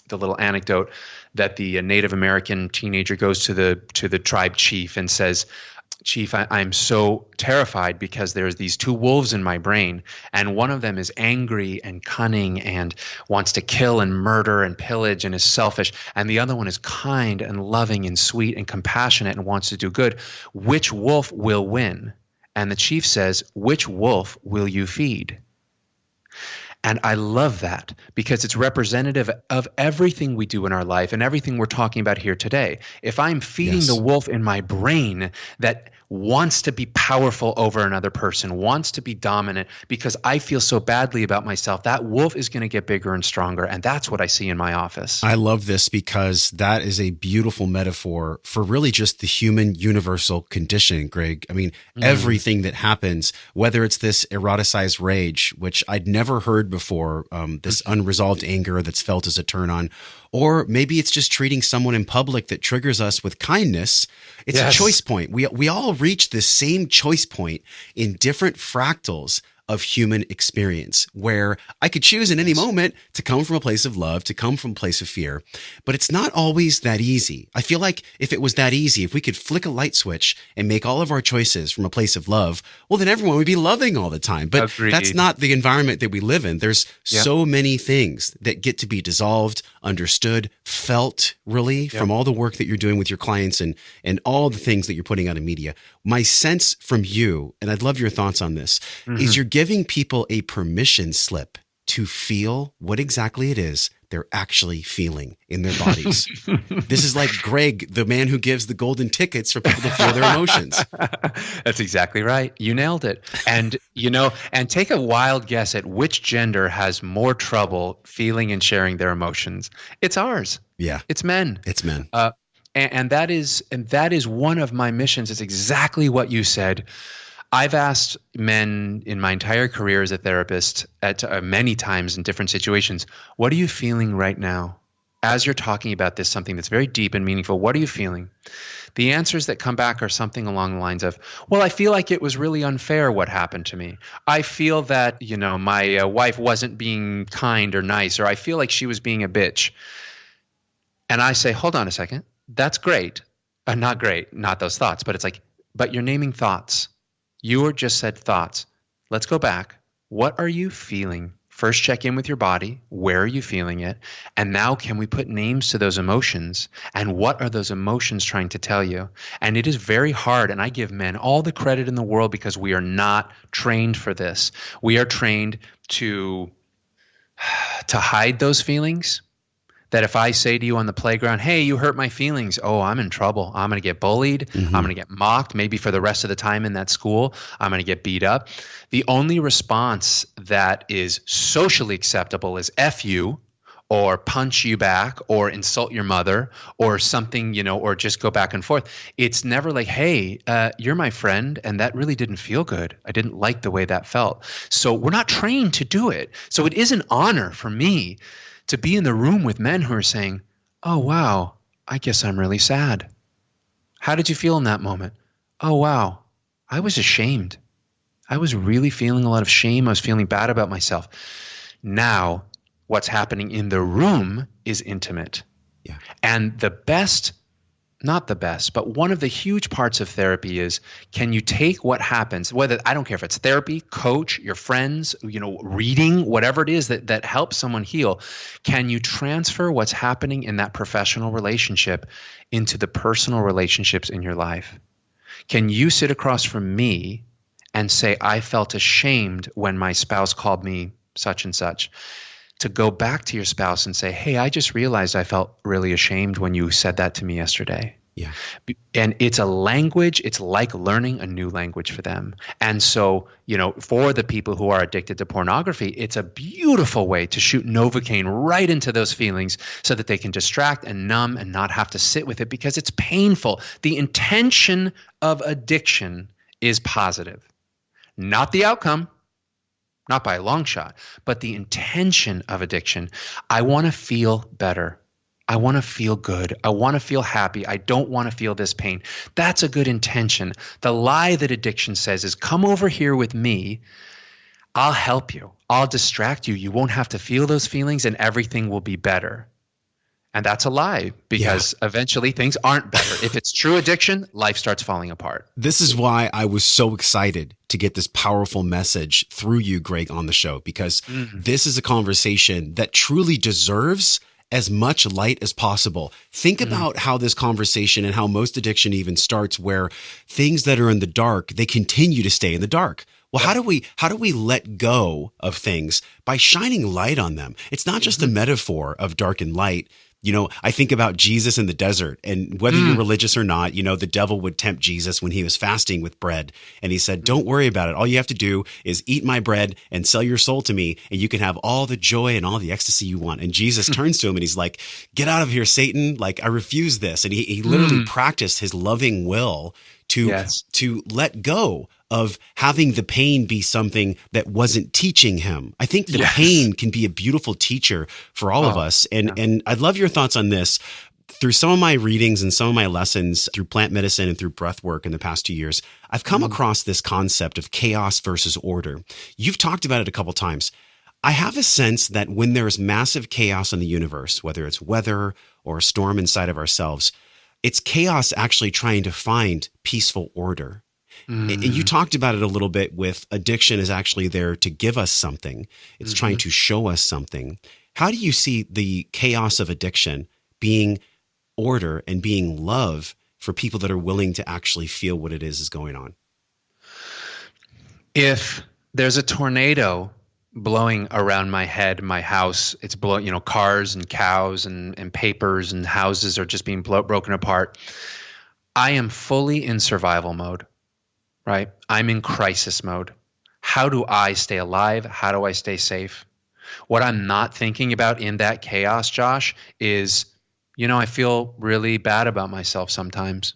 the little anecdote that the Native American teenager goes to the tribe chief and says, "Chief, I'm so terrified because there's these two wolves in my brain, and one of them is angry and cunning and wants to kill and murder and pillage and is selfish, and the other one is kind and loving and sweet and compassionate and wants to do good. Which wolf will win?" And the chief says, "Which wolf will you feed?" And I love that because it's representative of everything we do in our life and everything we're talking about here today. If I'm feeding the wolf in my brain that wants to be powerful over another person, wants to be dominant because I feel so badly about myself, that wolf is going to get bigger and stronger. And that's what I see in my office. I love this because that is a beautiful metaphor for really just the human universal condition, Greg. I mean, everything that happens, whether it's this eroticized rage, which I'd never heard before, this unresolved anger that's felt as a turn on, or maybe it's just treating someone in public that triggers us with kindness. It's a choice point. We all reach the same choice point in different fractals of human experience, where I could choose in any moment to come from a place of love, to come from a place of fear, but it's not always that easy. I feel like if it was that easy, if we could flick a light switch and make all of our choices from a place of love, well, then everyone would be loving all the time. But that's not the environment that we live in. There's so many things that get to be dissolved, understood, felt, really, from all the work that you're doing with your clients and all the things that you're putting out in media. My sense from you, and I'd love your thoughts on this, is you're giving people a permission slip to feel what exactly it is they're actually feeling in their bodies. This is like Greg, the man who gives the golden tickets for people to feel their emotions. That's exactly right. You nailed it. And, and take a wild guess at which gender has more trouble feeling and sharing their emotions. It's ours. Yeah. It's men. It's men. And that is one of my missions. It's exactly what you said. I've asked men in my entire career as a therapist at many times in different situations, what are you feeling right now? As you're talking about this, something that's very deep and meaningful, what are you feeling? The answers that come back are something along the lines of, well, I feel like it was really unfair what happened to me. I feel that, my wife wasn't being kind or nice, or I feel like she was being a bitch. And I say, hold on a second. That's great. Not great, not those thoughts, but it's like, but you're naming thoughts. You just said thoughts. Let's go back. What are you feeling? First, check in with your body. Where are you feeling it? And now can we put names to those emotions? And what are those emotions trying to tell you? And it is very hard. And I give men all the credit in the world because we are not trained for this. We are trained to hide those feelings. That if I say to you on the playground, hey, you hurt my feelings, oh, I'm in trouble. I'm going to get bullied. I'm going to get mocked. Maybe for the rest of the time in that school, I'm going to get beat up. The only response that is socially acceptable is F you, or punch you back, or insult your mother, or something, or just go back and forth. It's never like, hey, you're my friend, and that really didn't feel good. I didn't like the way that felt. So we're not trained to do it. So it is an honor for me to be in the room with men who are saying, oh, wow, I guess I'm really sad. How did you feel in that moment? Oh, wow, I was ashamed. I was really feeling a lot of shame. I was feeling bad about myself. Now, what's happening in the room is intimate. Yeah. And the best, not the best, but one of the huge parts of therapy is, can you take what happens, whether, I don't care if it's therapy, coach, your friends, reading, whatever it is that helps someone heal, can you transfer what's happening in that professional relationship into the personal relationships in your life? Can you sit across from me and say, I felt ashamed when my spouse called me such and such? To go back to your spouse and say, hey, I just realized I felt really ashamed when you said that to me yesterday. Yeah. And it's a language, it's like learning a new language for them. And so, for the people who are addicted to pornography, it's a beautiful way to shoot Novocaine right into those feelings so that they can distract and numb and not have to sit with it because it's painful. The intention of addiction is positive. not the outcome, not by a long shot, but the intention of addiction. I want to feel better. I want to feel good. I want to feel happy. I don't want to feel this pain. That's a good intention. The lie that addiction says is, come over here with me. I'll help you. I'll distract you. You won't have to feel those feelings and everything will be better. And that's a lie, because eventually things aren't better. If it's true addiction, life starts falling apart. This is why I was so excited to get this powerful message through you, Greg, on the show, because this is a conversation that truly deserves as much light as possible. Think about how this conversation and how most addiction even starts, where things that are in the dark, they continue to stay in the dark. Well, how do we let go of things? By shining light on them. It's not just a metaphor of dark and light. You know, I think about Jesus in the desert, and whether you're religious or not, you know, the devil would tempt Jesus when he was fasting with bread. And he said, don't worry about it. All you have to do is eat my bread and sell your soul to me, and you can have all the joy and all the ecstasy you want. And Jesus turns to him and he's like, get out of here, Satan. Like, I refuse this. And he literally practiced his loving will to let go of having the pain be something that wasn't teaching him. I think the pain can be a beautiful teacher for all of us. And I'd love your thoughts on this. Through some of my readings and some of my lessons through plant medicine and through breath work in the past 2 years, I've come across this concept of chaos versus order. You've talked about it a couple times. I have a sense that when there's massive chaos in the universe, whether it's weather or a storm inside of ourselves, it's chaos actually trying to find peaceful order. And you talked about it a little bit with addiction is actually there to give us something. It's trying to show us something. How do you see the chaos of addiction being order and being love for people that are willing to actually feel what it is going on? If there's a tornado blowing around my head, my house, it's blowing, cars and cows and papers and houses are just being broken apart. I am fully in survival mode. Right? I'm in crisis mode. How do I stay alive? How do I stay safe? What I'm not thinking about in that chaos, Josh, is, I feel really bad about myself sometimes.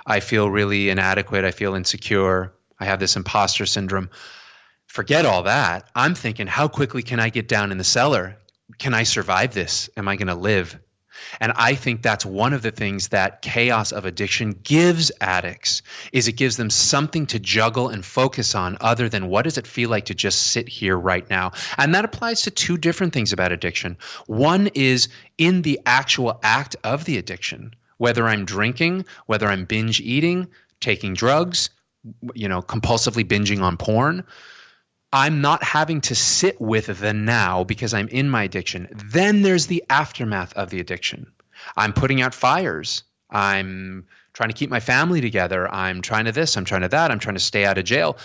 I feel really inadequate. I feel insecure. I have this imposter syndrome. Forget all that. I'm thinking, how quickly can I get down in the cellar? Can I survive this? Am I going to live? And I think that's one of the things that chaos of addiction gives addicts, is it gives them something to juggle and focus on other than what does it feel like to just sit here right now. And that applies to two different things about addiction. One is in the actual act of the addiction, whether I'm drinking, whether I'm binge eating, taking drugs, compulsively binging on porn. I'm not having to sit with the now because I'm in my addiction. Then there's the aftermath of the addiction. I'm putting out fires. I'm trying to keep my family together. I'm trying to this, I'm trying to that. I'm trying to stay out of jail.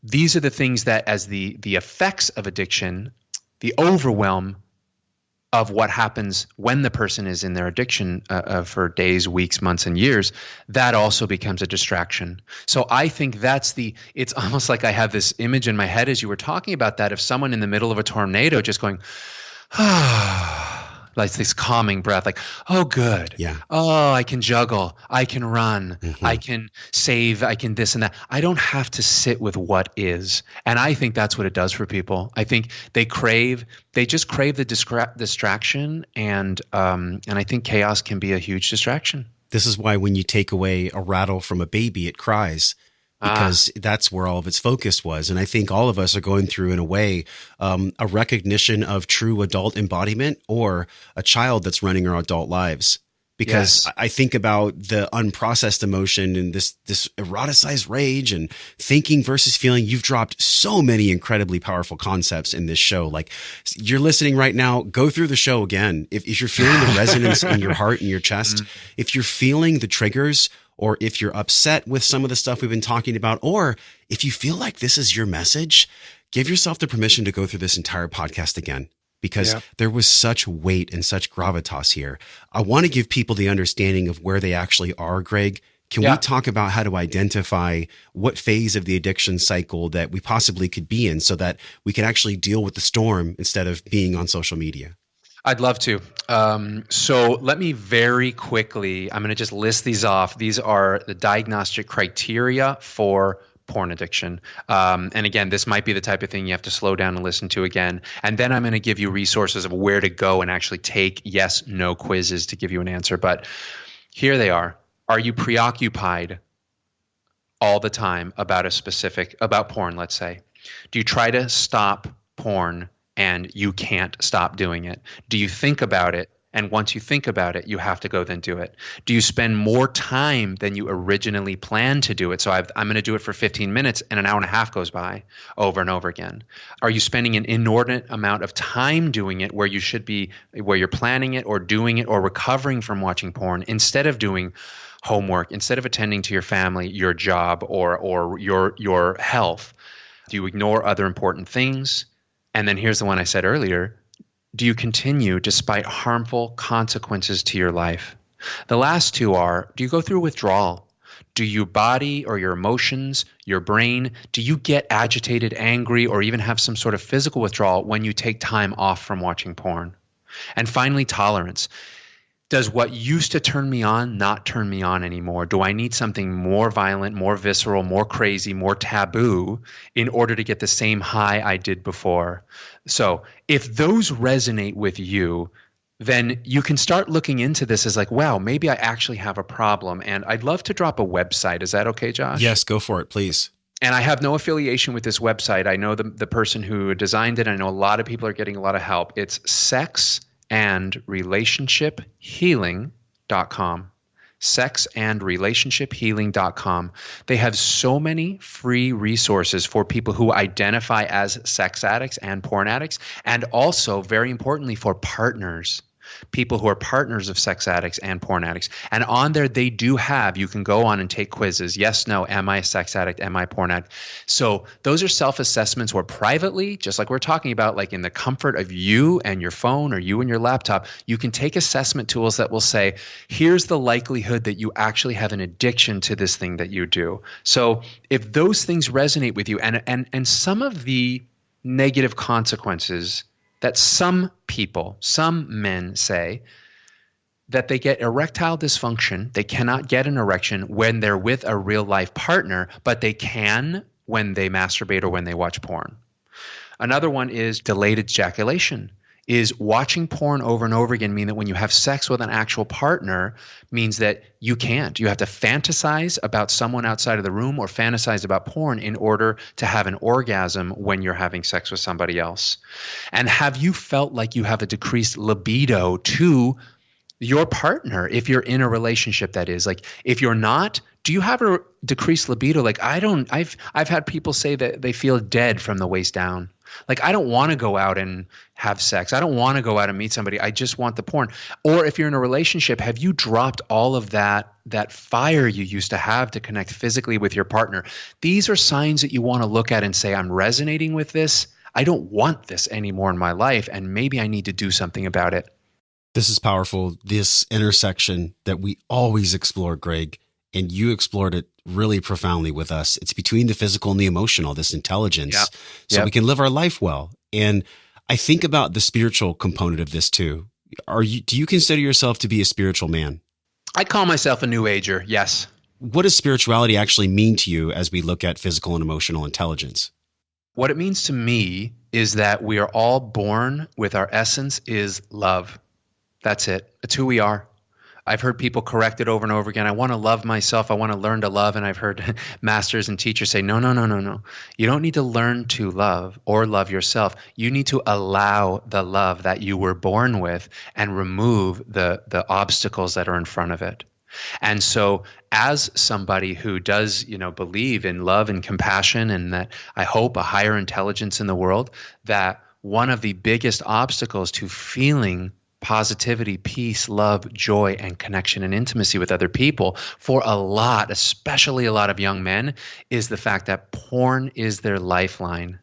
These are the things that, as the effects of addiction, the overwhelm of what happens when the person is in their addiction for days, weeks, months, and years, that also becomes a distraction. So I think it's almost like I have this image in my head as you were talking about that, of someone in the middle of a tornado just going, like this calming breath, like, oh, good. Yeah. Oh, I can juggle. I can run. I can save. I can this and that. I don't have to sit with what is. And I think that's what it does for people. I think they just crave the distraction. And I think chaos can be a huge distraction. This is why when you take away a rattle from a baby, it cries. Because that's where all of its focus was. And I think all of us are going through, in a way, a recognition of true adult embodiment or a child that's running our adult lives. Because I think about the unprocessed emotion and this eroticized rage and thinking versus feeling. You've dropped so many incredibly powerful concepts in this show. Like, you're listening right now, go through the show again. If you're feeling the resonance in your heart and your chest, if you're feeling the triggers, or if you're upset with some of the stuff we've been talking about, or if you feel like this is your message, give yourself the permission to go through this entire podcast again, because there was such weight and such gravitas here. I want to give people the understanding of where they actually are, Greg. Can we talk about how to identify what phase of the addiction cycle that we possibly could be in so that we can actually deal with the storm instead of being on social media? I'd love to. So let me very quickly, I'm going to just list these off. These are the diagnostic criteria for porn addiction. And again, this might be the type of thing you have to slow down and listen to again. And then I'm going to give you resources of where to go and actually take yes, no quizzes to give you an answer. But here they are. Are you preoccupied all the time about porn, let's say? Do you try to stop porn and you can't stop doing it? Do you think about it? And once you think about it, you have to go then do it. Do you spend more time than you originally planned to do it? So I'm going to do it for 15 minutes and an hour and a half goes by over and over again. Are you spending an inordinate amount of time doing it where you're planning it or doing it or recovering from watching porn instead of doing homework, instead of attending to your family, your job, or your health? Do you ignore other important things? And then here's the one I said earlier. Do you continue despite harmful consequences to your life? The last two are, do you go through withdrawal? Do your body or your emotions, your brain, do you get agitated, angry, or even have some sort of physical withdrawal when you take time off from watching porn? And finally, tolerance. Does what used to turn me on not turn me on anymore? Do I need something more violent, more visceral, more crazy, more taboo in order to get the same high I did before? So if those resonate with you, then you can start looking into this as like, wow, maybe I actually have a problem. And I'd love to drop a website. Is that okay, Josh? Yes, go for it, please. And I have no affiliation with this website. I know the person who designed it. I know a lot of people are getting a lot of help. It's sexandrelationshiphealing.com. sexandrelationshiphealing.com. They have so many free resources for people who identify as sex addicts and porn addicts, and also, very importantly, for partners. People who are partners of sex addicts and porn addicts. And on there, they do have, you can go on and take quizzes. Yes, no, am I a sex addict? Am I a porn addict? So those are self-assessments where privately, just like we're talking about, like in the comfort of you and your phone or you and your laptop, you can take assessment tools that will say, here's the likelihood that you actually have an addiction to this thing that you do. So if those things resonate with you, and some of the negative consequences that some people, some men say, that they get erectile dysfunction, they cannot get an erection when they're with a real life partner, but they can when they masturbate or when they watch porn. Another one is delayed ejaculation. Is watching porn over and over again mean that when you have sex with an actual partner means that you can't. You have to fantasize about someone outside of the room or fantasize about porn in order to have an orgasm when you're having sex with somebody else. And have you felt like you have a decreased libido to your partner if you're in a relationship, that is? Like if you're not, do you have a decreased libido? Like I've had people say that they feel dead from the waist down. Like, I don't want to go out and have sex. I don't want to go out and meet somebody. I just want the porn. Or if you're in a relationship, have you dropped all of that fire you used to have to connect physically with your partner? These are signs that you want to look at and say, I'm resonating with this. I don't want this anymore in my life, and maybe I need to do something about it. This is powerful. This intersection that we always explore, Greg, and you explored it really profoundly with us. It's between the physical and the emotional, this intelligence, so we can live our life well. And I think about the spiritual component of this too. Do you consider yourself to be a spiritual man? I call myself a new ager, yes. What does spirituality actually mean to you as we look at physical and emotional intelligence? What it means to me is that we are all born with our essence is love. That's it. It's who we are. I've heard people correct it over and over again. I want to love myself. I want to learn to love. And I've heard masters and teachers say, no. You don't need to learn to love or love yourself. You need to allow the love that you were born with and remove the obstacles that are in front of it. And so as somebody who does, believe in love and compassion, and that I hope a higher intelligence in the world, that one of the biggest obstacles to feeling positivity, peace, love, joy, and connection and intimacy with other people for especially a lot of young men, is the fact that porn is their lifeline.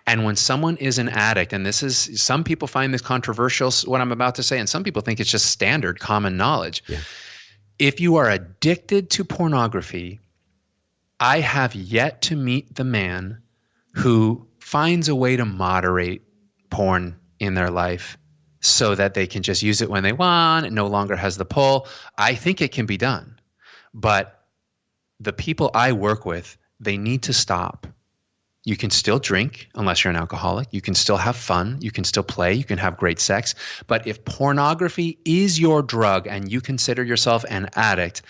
And when someone is an addict, and some people find this controversial, what I'm about to say, and some people think it's just standard common knowledge. Yeah. If you are addicted to pornography, I have yet to meet the man who finds a way to moderate porn in their life so that they can just use it when they want. It no longer has the pull. I think it can be done. But the people I work with they need to stop. You can still drink unless you're an alcoholic. You can still have fun. You can still play. You can have great sex. But if pornography is your drug and you consider yourself an addict,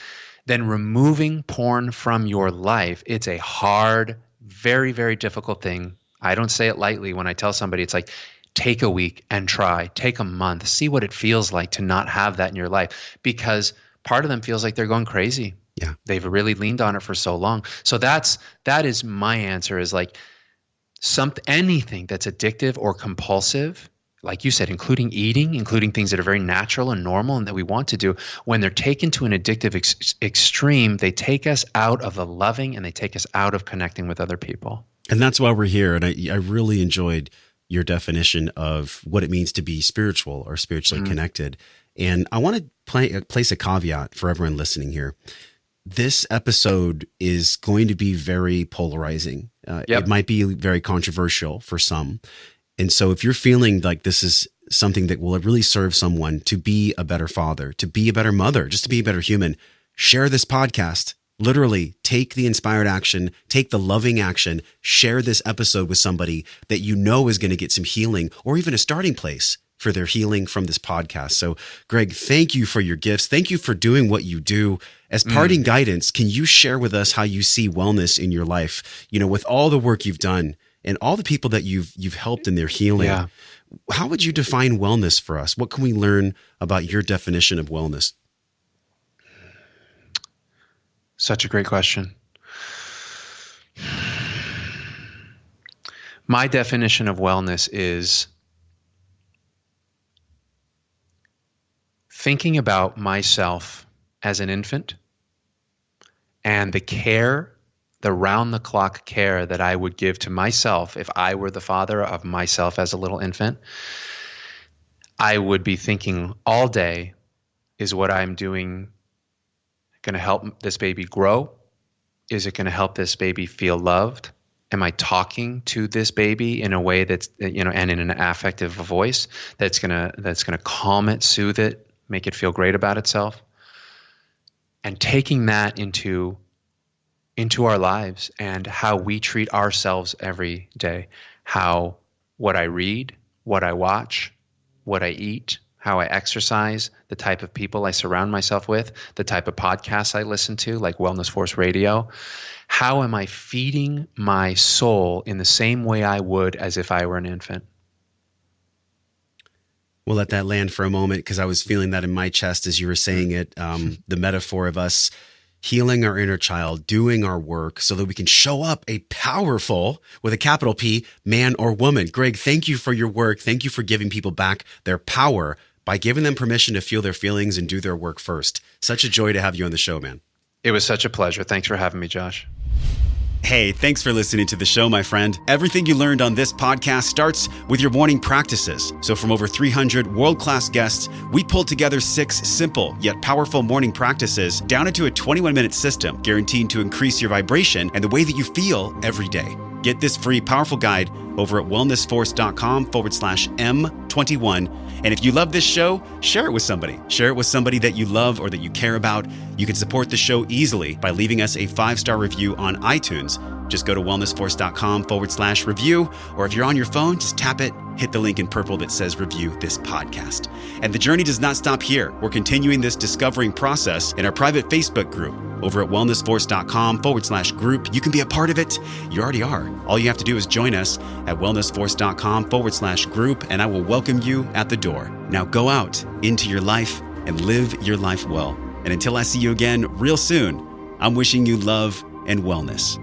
then removing porn from your life, it's a hard, very, very difficult thing. I don't say it lightly when I tell somebody, it's like, take a week and try. Take a month. See what it feels like to not have that in your life, because part of them feels like they're going crazy. Yeah. They've really leaned on it for so long. So that is my answer, is like anything that's addictive or compulsive, like you said, including eating, including things that are very natural and normal and that we want to do, when they're taken to an addictive extreme, they take us out of the loving and they take us out of connecting with other people. And that's why we're here. And I really enjoyed your definition of what it means to be spiritual or spiritually connected. And I want to place a caveat for everyone listening here. This episode is going to be very polarizing. It might be very controversial for some. And so if you're feeling like this is something that will really serve someone to be a better father, to be a better mother, just to be a better human, share this podcast. Literally take the inspired action, take the loving action, share this episode with somebody that you know is going to get some healing or even a starting place for their healing from this podcast. So Greg, thank you for your gifts. Thank you for doing what you do. As parting guidance, can you share with us how you see wellness in your life? You know, with all the work you've done and all the people that you've helped in their healing, how would you define wellness for us? What can we learn about your definition of wellness? Such a great question. My definition of wellness is thinking about myself as an infant and the care, the round-the-clock care that I would give to myself if I were the father of myself as a little infant. I would be thinking all day, is what I'm doing going to help this baby grow? Is it going to help this baby feel loved? Am I talking to this baby in a way that's, you know, and in an affective voice that's going to calm it, soothe it, make it feel great about itself? And taking that into our lives and how we treat ourselves every day, what I read, what I watch, what I eat, how I exercise, the type of people I surround myself with, the type of podcasts I listen to, like Wellness Force Radio. How am I feeding my soul in the same way I would as if I were an infant? We'll let that land for a moment because I was feeling that in my chest as you were saying it, the metaphor of us healing our inner child, doing our work so that we can show up a powerful, with a capital P, man or woman. Greg, thank you for your work. Thank you for giving people back their power by giving them permission to feel their feelings and do their work first. Such a joy to have you on the show, man. It was such a pleasure. Thanks for having me, Josh. Hey, thanks for listening to the show, my friend. Everything you learned on this podcast starts with your morning practices. So from over 300 world-class guests, we pulled together 6 simple yet powerful morning practices down into a 21-minute system, guaranteed to increase your vibration and the way that you feel every day. Get this free, powerful guide over at wellnessforce.com/M21. And if you love this show, share it with somebody. Share it with somebody that you love or that you care about. You can support the show easily by leaving us a 5-star review on iTunes. Just go to wellnessforce.com/review, or if you're on your phone, just tap it, hit the link in purple that says review this podcast. And the journey does not stop here. We're continuing this discovering process in our private Facebook group over at wellnessforce.com/group. You can be a part of it. You already are. All you have to do is join us at wellnessforce.com/group, and I will welcome you at the door. Now go out into your life and live your life well. And until I see you again real soon, I'm wishing you love and wellness.